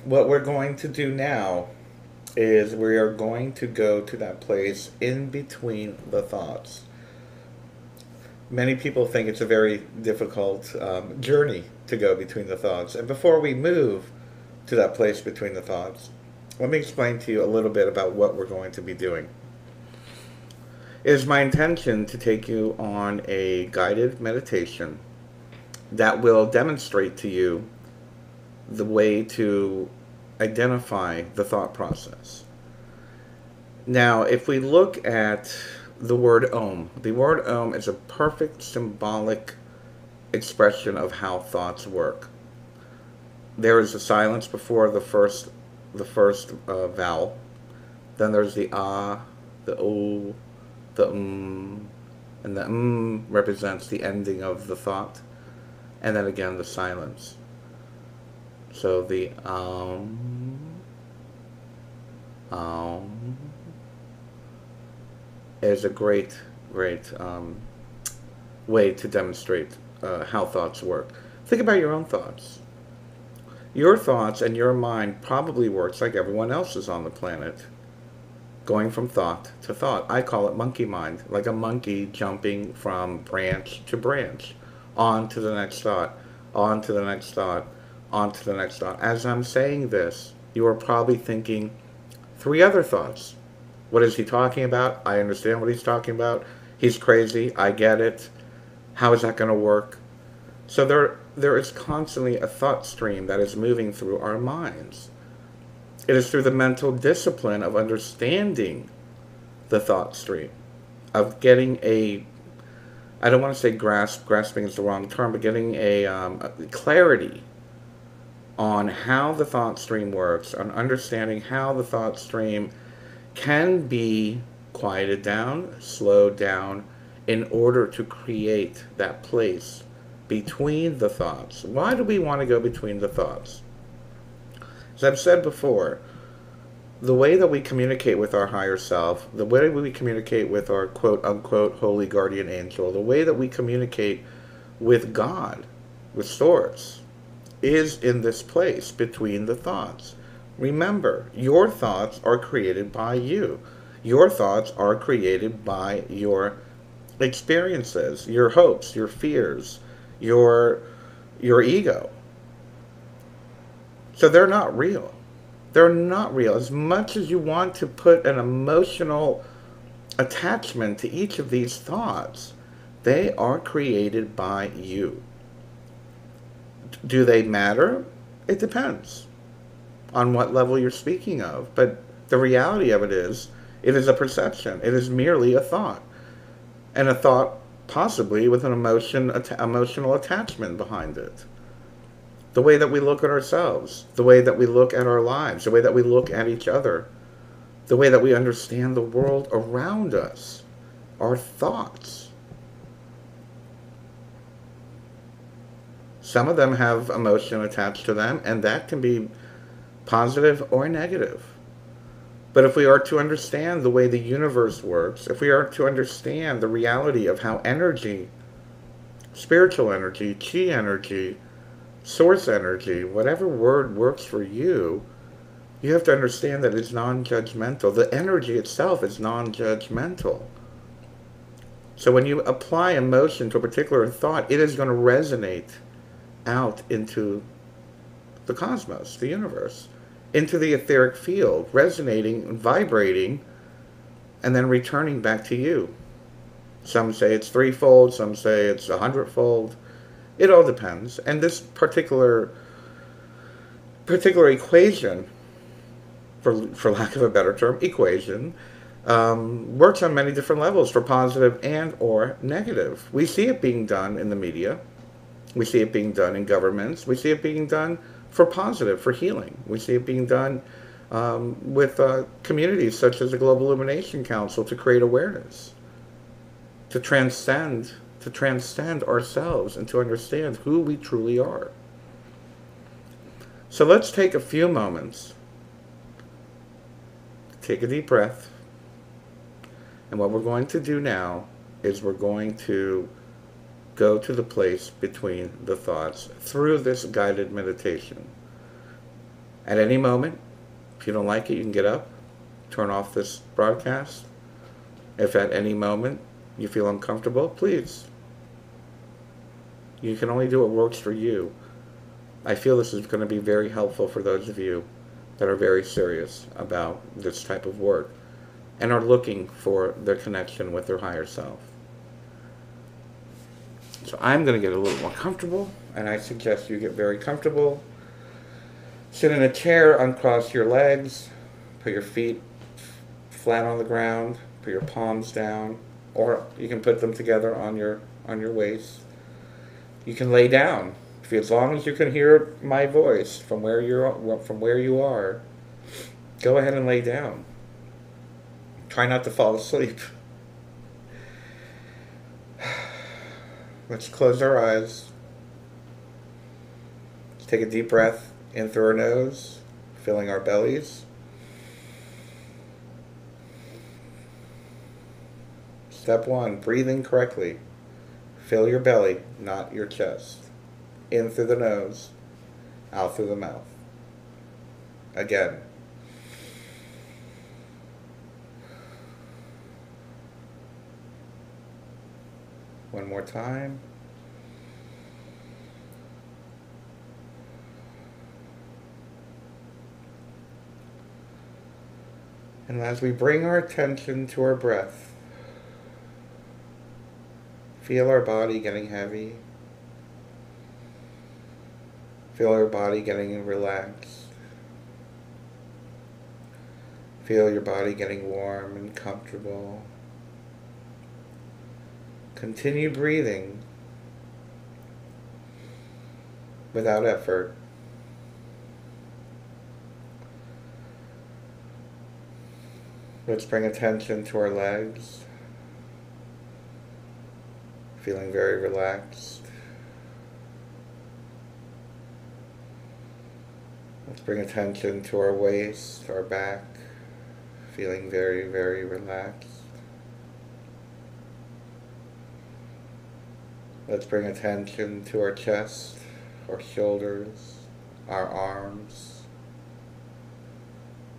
What we're going to do now is we are going to go to that place in between the thoughts. Many people think it's a very difficult journey to go between the thoughts. And before we move to that place between the thoughts, let me explain to you a little bit about what we're going to be doing. It is my intention to take you on a guided meditation that will demonstrate to you the way to identify the thought process. Now, if we look at the word Om is a perfect symbolic expression of how thoughts work. There is a silence before the first vowel. Then there's the ah, the o, the and the represents the ending of the thought, and then again the silence. So the um is a great way to demonstrate how thoughts work. Think about your own thoughts. Your thoughts and your mind probably works like everyone else's on the planet, going from thought to thought. I call it monkey mind, like a monkey jumping from branch to branch, on to the next thought, on to the next thought, on to the next thought. As I'm saying this, you are probably thinking three other thoughts. What is he talking about? I understand what he's talking about. He's crazy. I get it. How is that going to work? So there is constantly a thought stream that is moving through our minds. It is through the mental discipline of understanding the thought stream, of getting I don't want to say grasping is the wrong term, but getting a clarity on how the thought stream works, on understanding how the thought stream can be quieted down, slowed down, in order to create that place between the thoughts. Why do we want to go between the thoughts? As I've said before, the way that we communicate with our higher self, the way we communicate with our quote unquote holy guardian angel, the way that we communicate with God, with Source, is in this place between the thoughts. Remember, your thoughts are created by you. Your thoughts are created by your experiences, your hopes, your fears, your ego. So they're not real. They're not real. As much as you want to put an emotional attachment to each of these thoughts, they are created by you. Do they matter? It depends on what level you're speaking of. But the reality of it is a perception. It is merely a thought. And a thought possibly with an emotional attachment behind it. The way that we look at ourselves, the way that we look at our lives, the way that we look at each other, the way that we understand the world around us, are thoughts. Some of them have emotion attached to them, and that can be positive or negative. But if we are to understand the way the universe works, if we are to understand the reality of how energy, spiritual energy, chi energy, source energy, whatever word works for you, you have to understand that it's non-judgmental. The energy itself is non-judgmental. So when you apply emotion to a particular thought, it is going to resonate out into the cosmos, the universe, into the etheric field, resonating, vibrating, and then returning back to you. Some say it's threefold, some say it's 100-fold. It all depends. And this particular equation, for lack of a better term, equation, works on many different levels for positive and or negative. We see it being done in the media. We see it being done in governments. We see it being done for positive, for healing. We see it being done with communities such as the Global Illumination Council to create awareness, to transcend ourselves and to understand who we truly are. So let's take a few moments, take a deep breath, and what we're going to do now is we're going to go to the place between the thoughts through this guided meditation. At any moment, if you don't like it, you can get up, turn off this broadcast. If at any moment you feel uncomfortable, please. You can only do what works for you. I feel this is going to be very helpful for those of you that are very serious about this type of work and are looking for their connection with their higher self. So I'm going to get a little more comfortable, and I suggest you get very comfortable. Sit in a chair, uncross your legs, put your feet flat on the ground, put your palms down, or you can put them together on your waist. You can lay down, as long as you can hear my voice from where you are. Go ahead and lay down. Try not to fall asleep. Let's close our eyes. Let's take a deep breath in through our nose, filling our bellies. Step 1, breathing correctly. Fill your belly, not your chest. In through the nose, out through the mouth. Again. One more time. And as we bring our attention to our breath, feel our body getting heavy. Feel our body getting relaxed. Feel your body getting warm and comfortable. Continue breathing without effort. Let's bring attention to our legs, feeling very relaxed. Let's bring attention to our waist, our back, feeling very, very relaxed. Let's bring attention to our chest, our shoulders, our arms,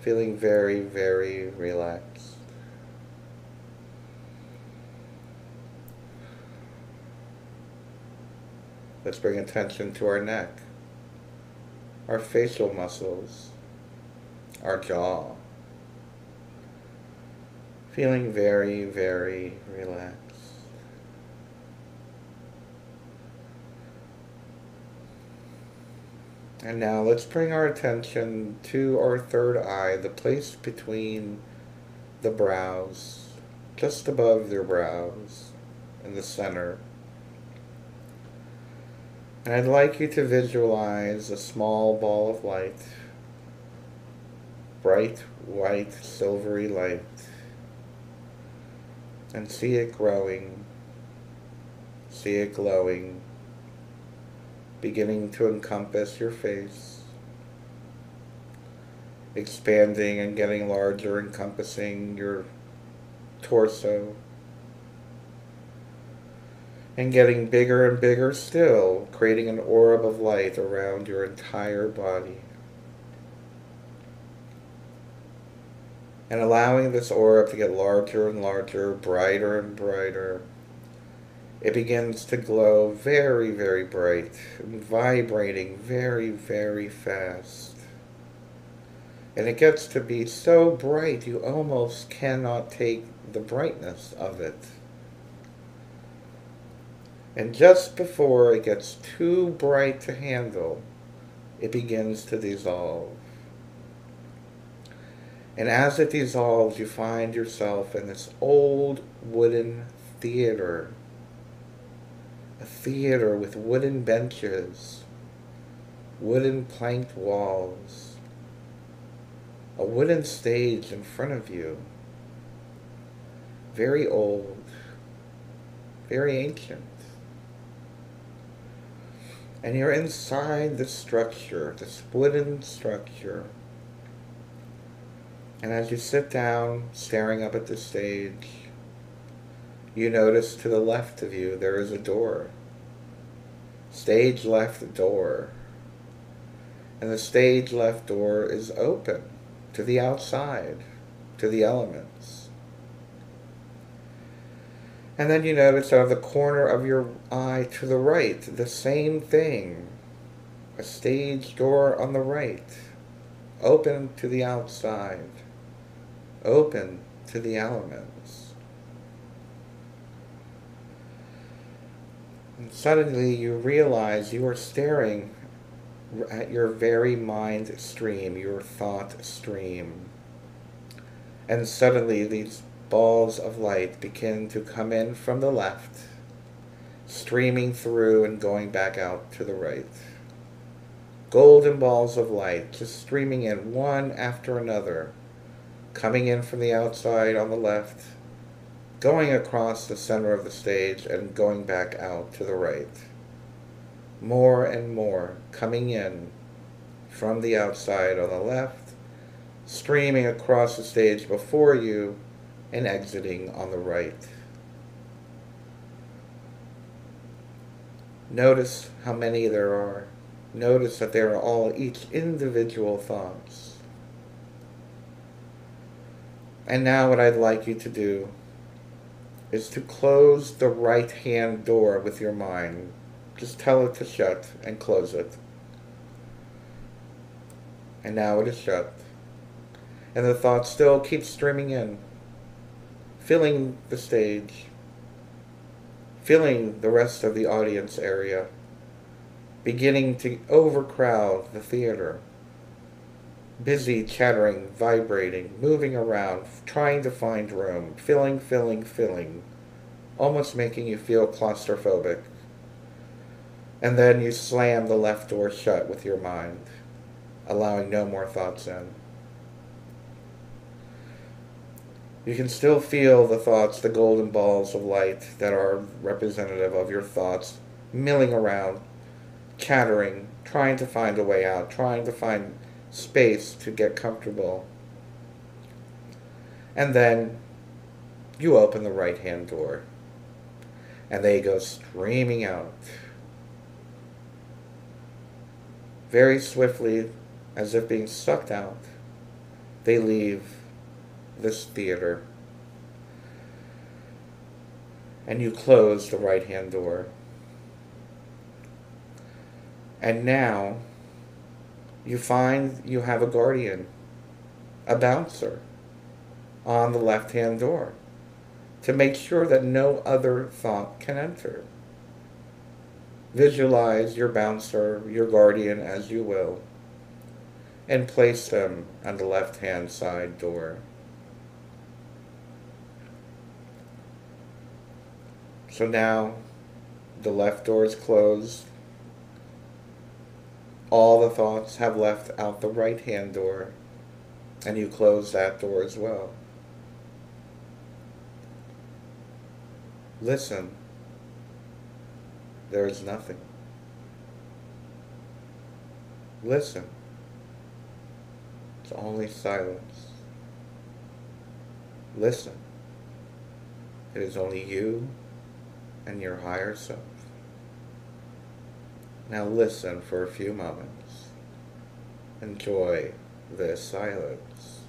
feeling very, very relaxed. Let's bring attention to our neck, our facial muscles, our jaw, feeling very, very relaxed. And now let's bring our attention to our third eye, the place between the brows, just above your brows, in the center. And I'd like you to visualize a small ball of light, bright, white, silvery light, and see it growing, see it glowing, beginning to encompass your face, expanding and getting larger, encompassing your torso, and getting bigger and bigger still, creating an orb of light around your entire body. And allowing this orb to get larger and larger, brighter and brighter. It begins to glow very, very bright, and vibrating very, very fast. And it gets to be so bright you almost cannot take the brightness of it. And just before it gets too bright to handle, it begins to dissolve. And as it dissolves, you find yourself in this old wooden theater. A theater with wooden benches, wooden planked walls, a wooden stage in front of you. Very old, very ancient. And you're inside this structure, this wooden structure. And as you sit down, staring up at the stage, you notice to the left of you there is a door. Stage left door. And the stage left door is open to the outside, to the elements. And then you notice out of the corner of your eye to the right, the same thing. A stage door on the right, open to the outside, open to the elements. And suddenly you realize you are staring at your very mind stream, your thought stream. And suddenly these balls of light begin to come in from the left, streaming through and going back out to the right. Golden balls of light just streaming in one after another, coming in from the outside on the left, going across the center of the stage and going back out to the right. More and more coming in from the outside on the left, streaming across the stage before you and exiting on the right. Notice how many there are. Notice that they are all each individual thoughts. And now what I'd like you to do is to close the right-hand door with your mind. Just tell it to shut and close it. And now it is shut. And the thoughts still keep streaming in, filling the stage, filling the rest of the audience area, beginning to overcrowd the theater. Busy, chattering, vibrating, moving around, trying to find room, filling, almost making you feel claustrophobic. And then you slam the left door shut with your mind, allowing no more thoughts in. You can still feel the thoughts, the golden balls of light that are representative of your thoughts, milling around, chattering, trying to find a way out, trying to find space to get comfortable. And then you open the right-hand door, and they go streaming out. Very swiftly, as if being sucked out, they leave this theater. And you close the right-hand door. And now you find you have a guardian, a bouncer, on the left-hand door to make sure that no other thought can enter. Visualize your bouncer, your guardian as you will, and place them on the left-hand side door. So now the left door is closed. All the thoughts have left out the right-hand door, and you close that door as well. Listen. There is nothing. Listen. It's only silence. Listen. It is only you and your higher self. Now listen for a few moments. Enjoy this silence.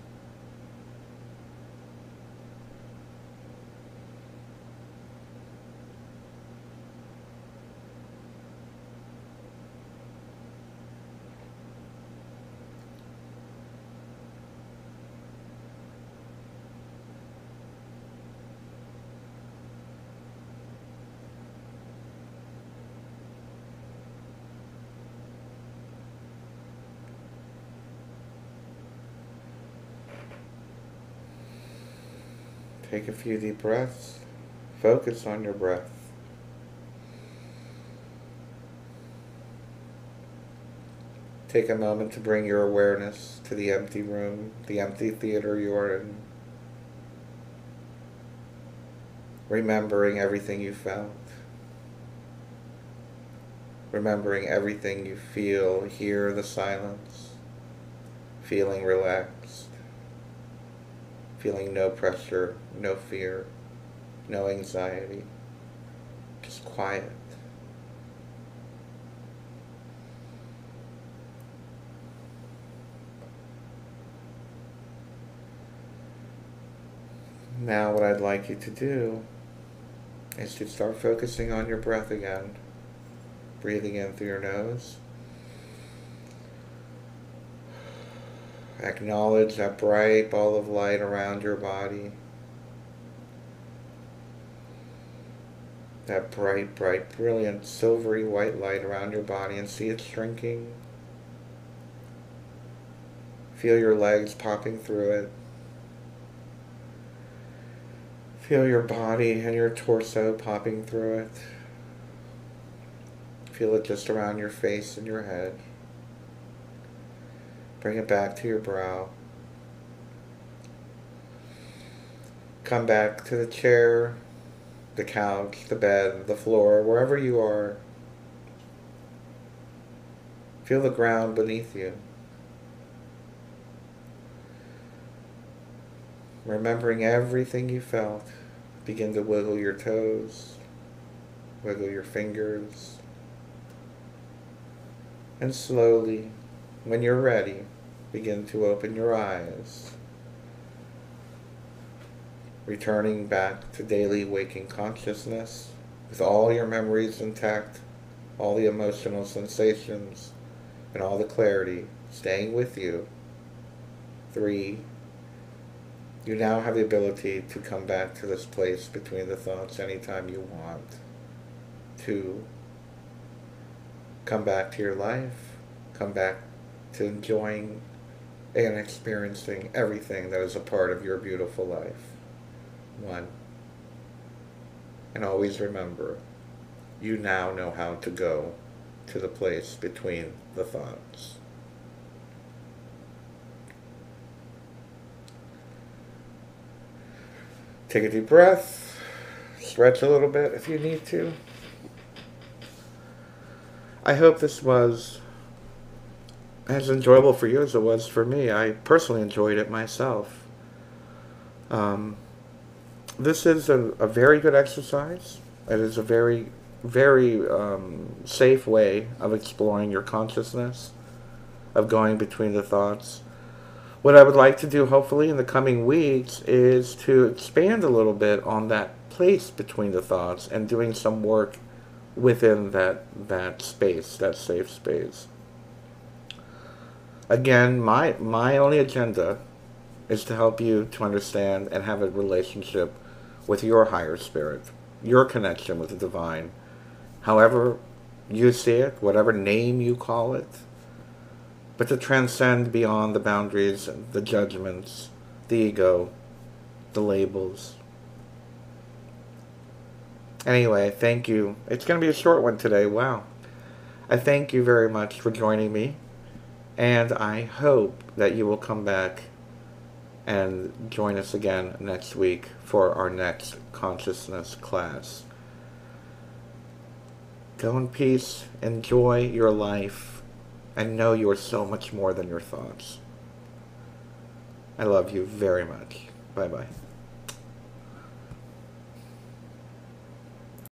Take a few deep breaths. Focus on your breath. Take a moment to bring your awareness to the empty room, the empty theater you are in. Remembering everything you felt. Remembering everything you feel, hear the silence. Feeling relaxed. Feeling no pressure, no fear, no anxiety, just quiet. Now what I'd like you to do is to start focusing on your breath again. Breathing in through your nose. Acknowledge that bright ball of light around your body. That bright, bright, brilliant, silvery white light around your body, and see it shrinking. Feel your legs popping through it. Feel your body and your torso popping through it. Feel it just around your face and your head. Bring it back to your brow. Come back to the chair, the couch, the bed, the floor, wherever you are. Feel the ground beneath you. Remembering everything you felt, begin to wiggle your toes, wiggle your fingers, and slowly, when you're ready, begin to open your eyes, returning back to daily waking consciousness with all your memories intact, all the emotional sensations, and all the clarity staying with you. 3, you now have the ability to come back to this place between the thoughts anytime you want. 2, come back to your life. Come back to enjoying and experiencing everything that is a part of your beautiful life. 1, and always remember, you now know how to go to the place between the thoughts. Take a deep breath, stretch a little bit if you need to. I hope this was as enjoyable for you as it was for me. I personally enjoyed it myself. This is a very good exercise. It is a very, very safe way of exploring your consciousness, of going between the thoughts. What I would like to do, hopefully, in the coming weeks is to expand a little bit on that place between the thoughts and doing some work within that space, that safe space. Again, my only agenda is to help you to understand and have a relationship with your higher spirit, your connection with the divine, however you see it, whatever name you call it, but to transcend beyond the boundaries, the judgments, the ego, the labels. Anyway, thank you. It's going to be a short one today. Wow. I thank you very much for joining me, and I hope that you will come back and join us again next week for our next consciousness class. Go in peace, enjoy your life, and know you are so much more than your thoughts. I love you very much. Bye-bye.